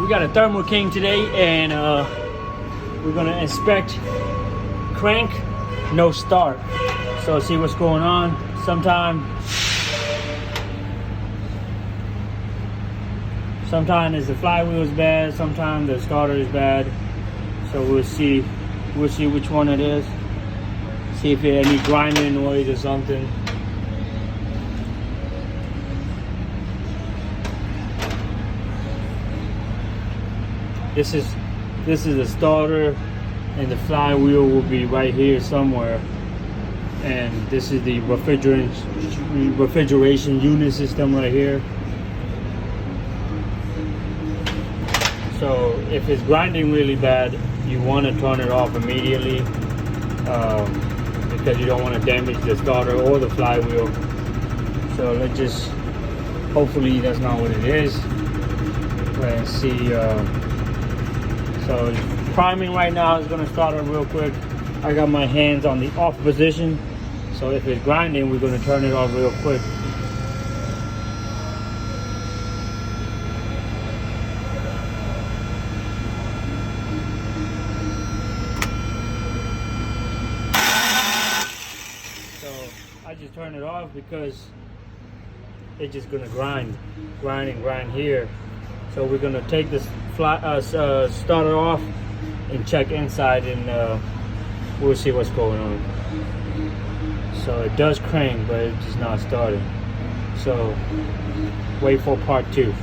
We got a Thermal King today, and we're gonna inspect crank, no start. So see what's going on. Sometimes the flywheel is bad, sometimes the starter is bad. So we'll see which one it is. See if it any grinding noise or something. This is the starter, and the flywheel will be right here somewhere. And this is the refrigeration unit system right here. So if it's grinding really bad, you want to turn it off immediately, because you don't want to damage the starter or the flywheel. So let's just, hopefully that's not what it is. Let's see. So priming right now is going to start it real quick. I got my hands on the off position. So if it's grinding, we're going to turn it off real quick. So I just turn it off because it's just going to grind here. So we're going to take this starter off and check inside, and we'll see what's going on. So it does crank, but it's just not starting. So wait for part 2.